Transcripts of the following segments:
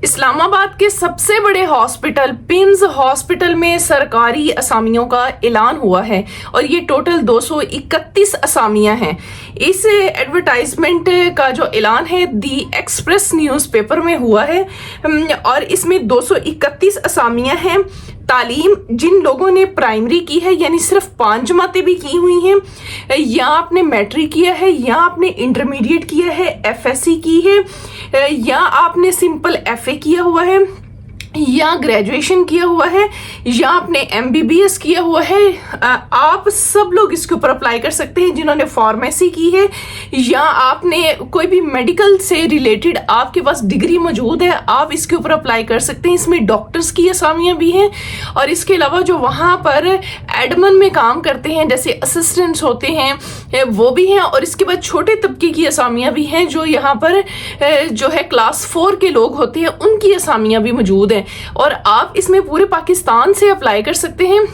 इस्लामाबाद के सबसे बड़े हॉस्पिटल पिम्स हॉस्पिटल में सरकारी असामियों का ऐलान हुआ है और ये टोटल 231 असामियां हैं। इस एडवर्टाइजमेंट का जो ऐलान है दी एक्सप्रेस न्यूज़पेपर में हुआ है और इसमें 231 असामियां हैं। तालीम जिन लोगों ने प्राइमरी की है यानी सिर्फ 5 जमातें भी की हुई हैं, या आपने मैट्रिक किया है, या आपने इंटरमीडिएट किया है, एफएससी की है, या आपने सिंपल एफए किया हुआ है, या ग्रेजुएशन किया हुआ है, या आपने एमबीबीएस किया हुआ है, आप सब लोग इसके ऊपर अप्लाई कर सकते हैं। जिन्होंने फार्मेसी की है या आपने कोई भी मेडिकल से रिलेटेड आपके पास डिग्री मौजूद है, आप इसके ऊपर अप्लाई कर सकते हैं। इसमें डॉक्टर्स की असामियां भी हैं और इसके अलावा जो वहाँ पर एडमिन में काम करते हैं जैसे असिस्टेंट्स होते हैं वो भी हैं, और इसके बाद छोटे तबके की असामियां भी हैं जो यहाँ पर जो है क्लास 4 के लोग होते हैं उनकी असामियां भी मौजूद हैं और आप इसमें पूरे पाकिस्तान से अप्लाई कर सकते हैं।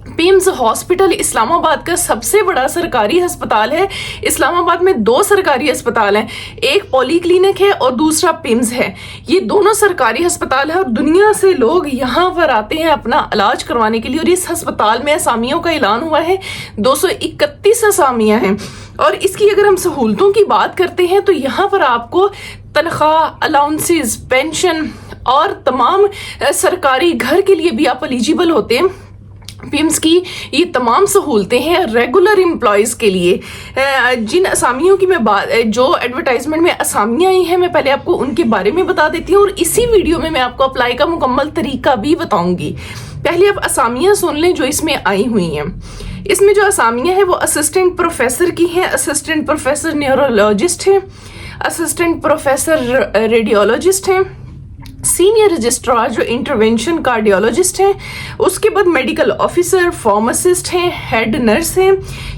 पिम्स हॉस्पिटल इस्लामाबाद का सबसे बड़ा सरकारी अस्पताल है। इस्लामाबाद में 2 सरकारी अस्पताल हैं, एक पॉली क्लिनिक है और दूसरा पिम्स है। ये दोनों सरकारी अस्पताल है और दुनिया से लोग यहाँ पर आते हैं अपना इलाज करवाने के लिए। और इस अस्पताल में असामियों का ऐलान हुआ है, 231 असामियां हैं। और इसकी अगर हम सहूलतों की बात करते हैं तो यहाँ पर आपको तनख्वाह, अलाउंसेस, पेंशन और तमाम सरकारी घर के लिए भी आप एलिजिबल होते हैं। पिम्स की ये तमाम सहूलतें हैं रेगुलर एम्प्लॉयज़ के लिए। जिन असामियों की मैं बात, जो एडवर्टाइजमेंट में असामियाँ आई हैं, मैं पहले आपको उनके बारे में बता देती हूँ और इसी वीडियो में मैं आपको अप्लाई का मुकम्मल तरीका भी बताऊंगी। पहले आप असामियाँ सुन लें जो इसमें आई हुई हैं। इसमें जो असामियाँ हैं वो असिस्टेंट प्रोफेसर की हैं। असिस्टेंट प्रोफेसर न्यूरोलॉजिस्ट हैं, असिस्टेंट प्रोफेसर रेडियोलॉजिस्ट हैं, सीनियर रजिस्ट्रार जो इंटरवेंशन कार्डियोलॉजिस्ट हैं, उसके बाद मेडिकल ऑफिसर, फार्मासिस्ट हैं, हेड नर्स हैं,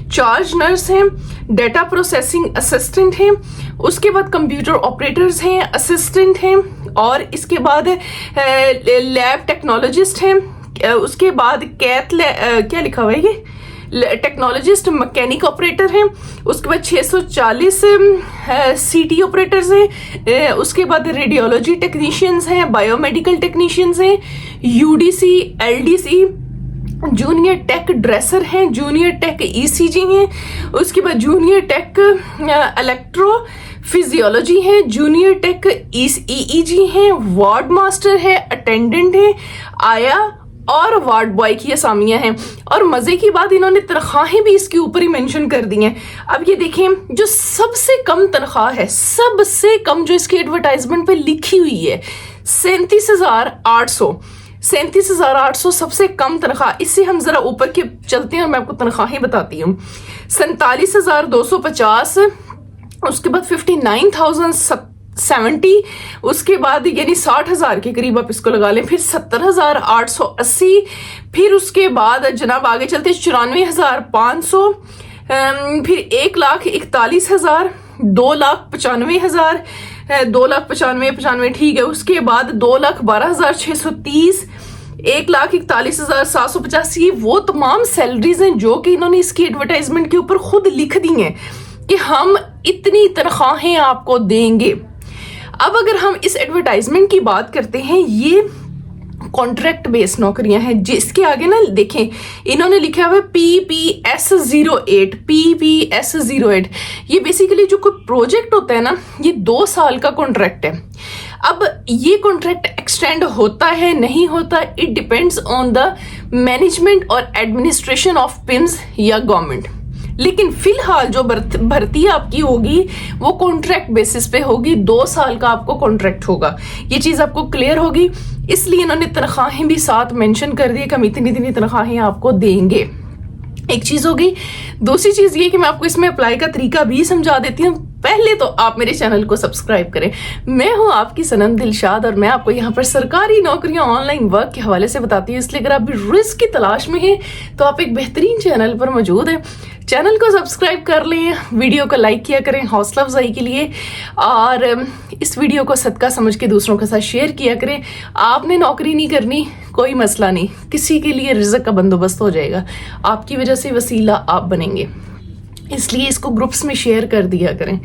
चार्ज नर्स हैं, डेटा प्रोसेसिंग असिस्टेंट हैं, उसके बाद कंप्यूटर ऑपरेटर्स हैं, असिस्टेंट हैं, और इसके बाद लैब टेक्नोलॉजिस्ट हैं, उसके बाद क्या लिखा हुआ है ये टेक्नोलॉजिस्ट मैकेनिक ऑपरेटर हैं, उसके बाद 640 सीटी ऑपरेटर्स हैं, उसके बाद रेडियोलॉजी टेक्नीशियंस हैं, बायोमेडिकल टेक्नीशियंस हैं, UDC, LDC, junior tech dresser हैं, जूनियर टेक ईसीजी हैं, उसके बाद जूनियर टेक इलेक्ट्रो फिजियोलॉजी है, जूनियर टेक ईईजी हैं, वार्ड मास्टर है, अटेंडेंट है, आया और वार्ड बॉय की असामियां हैं। और मजे की बात, इन्होंने तनख्वाहें भी इसके ऊपर ही मेंशन कर दी हैं। अब ये देखें, जो सबसे कम तनख्वाह है, सबसे कम जो इसकी एडवर्टाइजमेंट पे लिखी हुई है 37,800, 37,800 सबसे कम तनख्वाह। इससे हम जरा ऊपर के चलते हैं और मैं आपको तनख्वाहें बताती हूँ। 47,250, उसके बाद 59,070, उसके बाद यानी 60,000 के करीब आप इसको लगा लें, फिर 70,880, फिर उसके बाद जनाब आगे चलते 94,500, फिर 1,41,000, 2,95,000, 2,95,95 ठीक है, उसके बाद 2,12,630, 1,41,750। ये वो तमाम सैलरीज हैं जो कि इन्होंने इसकी एडवर्टाइजमेंट के ऊपर खुद लिख दी हैं कि हम इतनी तनख्वाहें आपको देंगे। अब अगर हम इस एडवर्टाइजमेंट की बात करते हैं, ये कॉन्ट्रैक्ट बेस्ड नौकरियां हैं। जिसके आगे ना देखें, इन्होंने लिखा हुआ है PPS08, PPS08। ये बेसिकली जो कोई प्रोजेक्ट होता है ना, ये 2 साल का कॉन्ट्रैक्ट है। अब ये कॉन्ट्रैक्ट एक्सटेंड होता है नहीं होता, it depends on the management और एडमिनिस्ट्रेशन ऑफ पिम्स या गवर्नमेंट। लेकिन फिलहाल जो भर्ती आपकी होगी वो कॉन्ट्रैक्ट बेसिस पे होगी, 2 साल का आपको कॉन्ट्रैक्ट होगा। ये चीज़ आपको क्लियर होगी, इसलिए इन्होंने तनख्वाहें भी साथ मेंशन कर दी कि हम इतनी इतनी तनख्वाहें आपको देंगे। एक चीज़ होगी। दूसरी चीज़ ये कि मैं आपको इसमें अप्लाई का तरीका भी समझा देती हूँ। पहले तो आप मेरे चैनल को सब्सक्राइब करें। मैं हूँ आपकी सनम दिलशाद और मैं आपको यहाँ पर सरकारी नौकरियाँ ऑनलाइन वर्क के हवाले से बताती हूँ। इसलिए अगर आप भी रिस्क की तलाश में हैं तो आप एक बेहतरीन चैनल पर मौजूद हैं। चैनल को सब्सक्राइब कर लें, वीडियो को लाइक किया करें हौसला अफजाई के लिए, और इस वीडियो को सदका समझ के दूसरों के साथ शेयर किया करें। आपने नौकरी नहीं करनी, कोई मसला नहीं, किसी के लिए रिज़्क का बंदोबस्त हो जाएगा। आपकी वजह से वसीला आप बनेंगे। इसलिए इसको ग्रुप्स में शेयर कर दिया करें।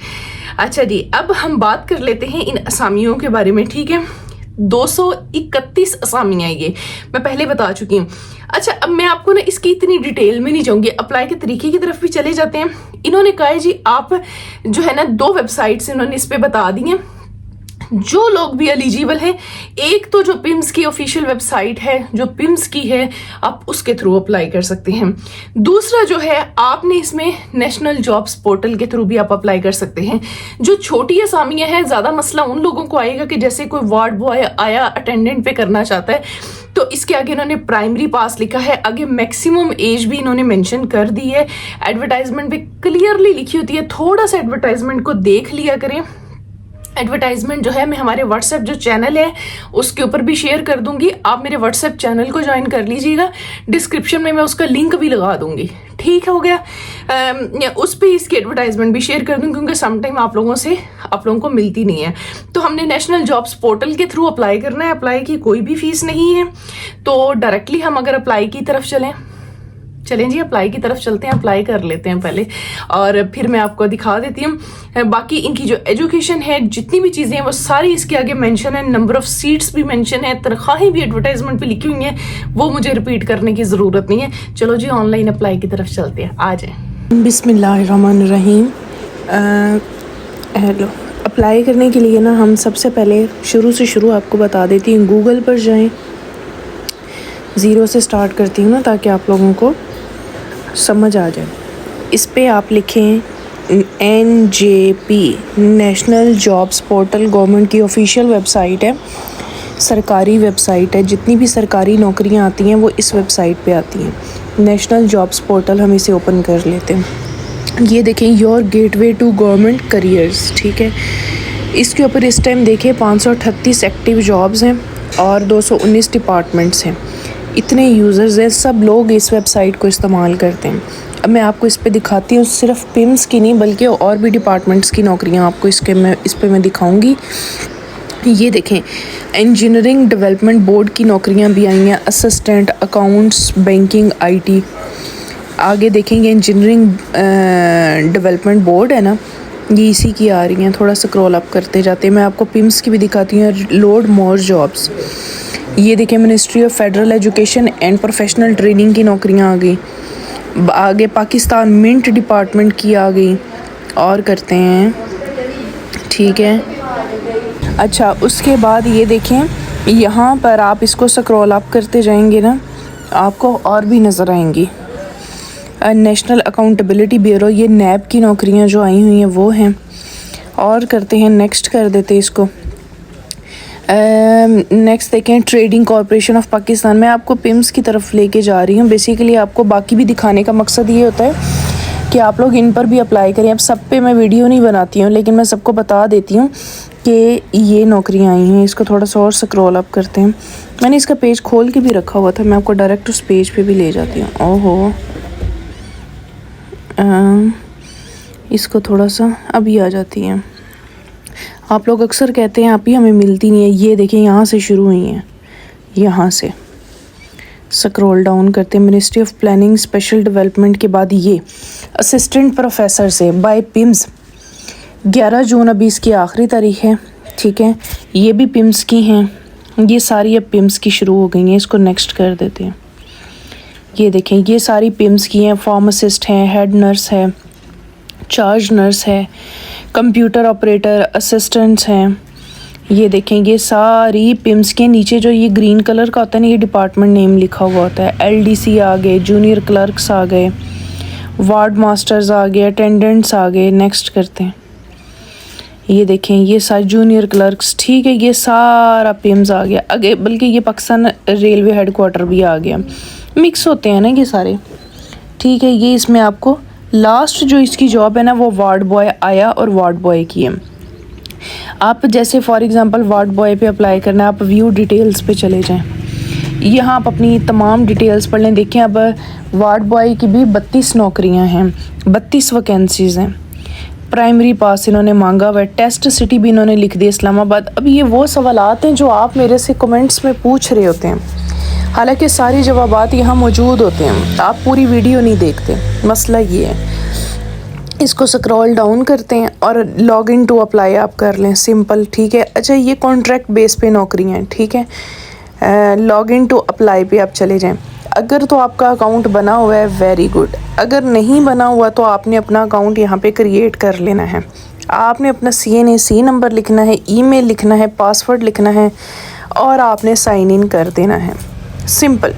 अच्छा जी, अब हम बात कर लेते हैं इन असामियों के बारे में, ठीक है। 231 असामियां, ये मैं पहले बता चुकी हूँ। अच्छा, अब मैं आपको ना इसकी इतनी डिटेल में नहीं जाऊंगी, अप्लाई के तरीके की तरफ भी चले जाते हैं। इन्होंने कहा है जी आप जो है ना 2 वेबसाइट्स इन्होंने इस पे बता दी हैं जो लोग भी एलिजिबल हैं। एक तो जो पिम्स की ऑफिशियल वेबसाइट है, जो पिम्स की है, आप उसके थ्रू अप्लाई कर सकते हैं। दूसरा जो है आपने इसमें नेशनल जॉब्स पोर्टल के थ्रू भी आप अप्लाई कर सकते हैं। जो छोटी असामियां हैं, ज़्यादा मसला उन लोगों को आएगा कि जैसे कोई वार्ड बॉय आया अटेंडेंट पे करना चाहता है, तो इसके आगे इन्होंने प्राइमरी पास लिखा है, आगे मैक्सिमम एज भी इन्होंने मेंशन कर दी है। एडवर्टाइजमेंट पे क्लियरली लिखी होती है, थोड़ा सा एडवर्टाइजमेंट को देख लिया करें। एडवर्टाइजमेंट जो है मैं हमारे व्हाट्सएप जो चैनल है उसके ऊपर भी शेयर कर दूंगी, आप मेरे व्हाट्सएप चैनल को ज्वाइन कर लीजिएगा, डिस्क्रिप्शन में मैं उसका लिंक भी लगा दूंगी। ठीक हो गया, उस पर इसकी एडवर्टाइजमेंट भी शेयर कर दूंगी क्योंकि समटाइम आप लोगों को मिलती नहीं है। तो हमने नेशनल जॉब्स पोर्टल के थ्रू अप्लाई करना है, अप्लाई की कोई भी फीस नहीं है। तो डायरेक्टली हम अगर अप्लाई की तरफ चलें जी, अप्लाई की तरफ चलते हैं, अप्लाई कर लेते हैं पहले और फिर मैं आपको दिखा देती हूँ। बाकी इनकी जो एजुकेशन है, जितनी भी चीज़ें हैं वो सारी इसके आगे मेंशन है, नंबर ऑफ सीट्स भी मेंशन है, तनख्वाहें भी एडवर्टाइजमेंट पे लिखी हुई हैं, वो मुझे रिपीट करने की ज़रूरत नहीं है। चलो जी, ऑनलाइन अप्लाई की तरफ चलते हैं, आ जाए। बिस्मिल्लाहिर्रहमानिर्रहीम। हेलो, अप्लाई करने के लिए ना हम सबसे पहले शुरू से शुरू आपको बता देती हूँ, गूगल पर जाएँ, 0 से स्टार्ट करती हूँ ना ताकि आप लोगों को समझ आ जाए। इस पे आप लिखें NJP, national jobs portal, government की ऑफिशियल वेबसाइट है, सरकारी वेबसाइट है। जितनी भी सरकारी नौकरियां आती हैं वो इस वेबसाइट पे आती हैं। नेशनल जॉब्स पोर्टल, हम इसे ओपन कर लेते हैं। ये देखें, your gateway to government careers, ठीक है। इसके ऊपर इस टाइम देखें 538 एक्टिव जॉब्स हैं और 219 डिपार्टमेंट्स हैं। इतने यूज़र्स हैं, सब लोग इस वेबसाइट को इस्तेमाल करते हैं। अब मैं आपको इस पे दिखाती हूँ, सिर्फ पिम्स की नहीं बल्कि और भी डिपार्टमेंट्स की नौकरियाँ आपको इस पे मैं दिखाऊंगी। ये देखें, इंजीनियरिंग डेवलपमेंट बोर्ड की नौकरियाँ भी आई हैं, असिस्टेंट, अकाउंट्स, बैंकिंग, IT। आगे देखेंगे इंजीनियरिंग डेवलपमेंट बोर्ड है ना, ये इसी की आ रही हैं। थोड़ा स्क्रॉल अप करते जाते हैं, मैं आपको पिम्स की भी दिखाती हूँ। लोड मोर जॉब्स, ये देखें, ministry of federal education and professional training की नौकरियां आ गई। आगे पाकिस्तान मिंट डिपार्टमेंट की आ गई। और करते हैं, ठीक है। अच्छा, उसके बाद ये देखें, यहाँ पर आप इसको स्क्रॉल अप करते जाएंगे ना, आपको और भी नज़र आएंगी। नेशनल अकाउंटेबिलिटी ब्यूरो, ये NAB की नौकरियाँ जो आई हुई हैं वो हैं। और करते हैं, नेक्स्ट कर देते इसको। नेक्स्ट देखें, ट्रेडिंग कॉरपोरेशन ऑफ पाकिस्तान। मैं आपको पिम्स की तरफ लेके जा रही हूँ। बेसिकली आपको बाकी भी दिखाने का मकसद ये होता है कि आप लोग इन पर भी अप्लाई करें। अब सब पे मैं वीडियो नहीं बनाती हूँ, लेकिन मैं सबको बता देती हूँ कि ये नौकरियाँ आई हैं। इसको थोड़ा सा और स्क्रॉल अप करते हैं। मैंने इसका पेज खोल के भी रखा हुआ था, मैं आपको डायरेक्ट उस पेज पे भी ले जाती हूँ। ओहो, इसको थोड़ा सा अभी आ जाती हैं। आप लोग अक्सर कहते हैं आप ही हमें मिलती नहीं है। ये देखें, यहाँ से शुरू हुई हैं, यहाँ से स्क्रॉल डाउन करते हैं। Ministry of planning special development के बाद ये असिस्टेंट प्रोफेसर से बाय पिम्स, 11 जून अभी इसकी आखिरी तारीख है, ठीक है। ये भी पिम्स की हैं, ये सारी अब पिम्स की शुरू हो गई हैं। इसको नेक्स्ट कर देते हैं। ये देखें, ये सारी पिम्स की हैं। फार्मासिस्ट हैं, हेड नर्स है, चार्ज नर्स है, कंप्यूटर ऑपरेटर, असिस्टेंट्स हैं। ये देखें, ये सारी पिम्स के नीचे जो ये ग्रीन कलर का होता है ना, ये डिपार्टमेंट नेम लिखा हुआ होता है। LDC आ गए, जूनियर क्लर्क्स आ गए, वार्ड मास्टर्स आ गए, अटेंडेंट्स आ गए। नेक्स्ट करते हैं। ये देखें, ये सारे जूनियर क्लर्क्स, ठीक है। ये सारा पिम्स आ गया आगे, बल्कि ये पाकिस्तान रेलवे हेडक्वार्टर भी आ गया। मिक्स होते हैं ना ये सारे, ठीक है। ये इसमें आपको लास्ट जो इसकी जॉब है ना, वो वार्ड बॉय आया और वार्ड बॉय की है। आप जैसे फॉर एग्जांपल वार्ड बॉय पे अप्लाई करना है, आप व्यू डिटेल्स पे चले जाएं, यहाँ आप अपनी तमाम डिटेल्स पढ़ लें। देखें, अब वार्ड बॉय की भी 32 नौकरियां हैं, 32 वैकेंसीज़ हैं। प्राइमरी पास इन्होंने मांगा हुआ है, टेस्ट सिटी भी इन्होंने लिख दी इस्लामाबाद। अब ये वो सवालात हैं जो आप मेरे से कमेंट्स में पूछ रहे होते हैं, हालांकि सारी जवाबात यहाँ मौजूद होते हैं, आप पूरी वीडियो नहीं देखते, मसला ये है। इसको स्क्रॉल डाउन करते हैं और लॉग इन टू अप्लाई आप कर लें, सिंपल, ठीक है। अच्छा, ये कॉन्ट्रैक्ट बेस पे नौकरियाँ हैं, ठीक है। लॉग इन टू अप्लाई पे आप चले जाएं। अगर तो आपका अकाउंट बना हुआ है, वेरी गुड। अगर नहीं बना हुआ तो आपने अपना अकाउंट यहाँ पे क्रिएट कर लेना है। आपने अपना CNAC नंबर लिखना है, ईमेल लिखना है, पासवर्ड लिखना है और आपने साइन इन कर देना है, सिंपल,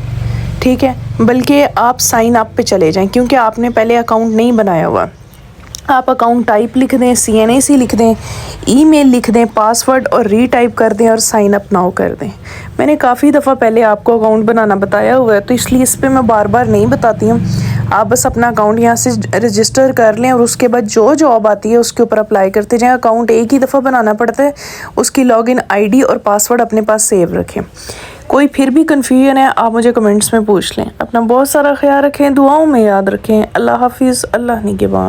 ठीक है। बल्कि आप साइन अप पे चले जाएं, क्योंकि आपने पहले अकाउंट नहीं बनाया हुआ। आप अकाउंट टाइप लिख दें, CNAC लिख दें, ईमेल लिख दें, पासवर्ड और रीटाइप कर दें और साइन अप नाउ कर दें। मैंने काफ़ी दफ़ा पहले आपको अकाउंट बनाना बताया हुआ है, तो इसलिए इस पर मैं बार बार नहीं बताती हूँ। आप बस अपना अकाउंट यहाँ से रजिस्टर कर लें और उसके बाद जो जॉब आती है उसके ऊपर अप्लाई करते जाएँ। अकाउंट एक ही दफ़ा बनाना पड़ता है, उसकी लॉगिन ID और पासवर्ड अपने पास सेव रखें। कोई फिर भी कन्फ्यूजन है आप मुझे कमेंट्स में पूछ लें। अपना बहुत सारा ख्याल रखें, दुआओं में याद रखें। अल्लाह हाफिज़, अल्लाह निगहबान।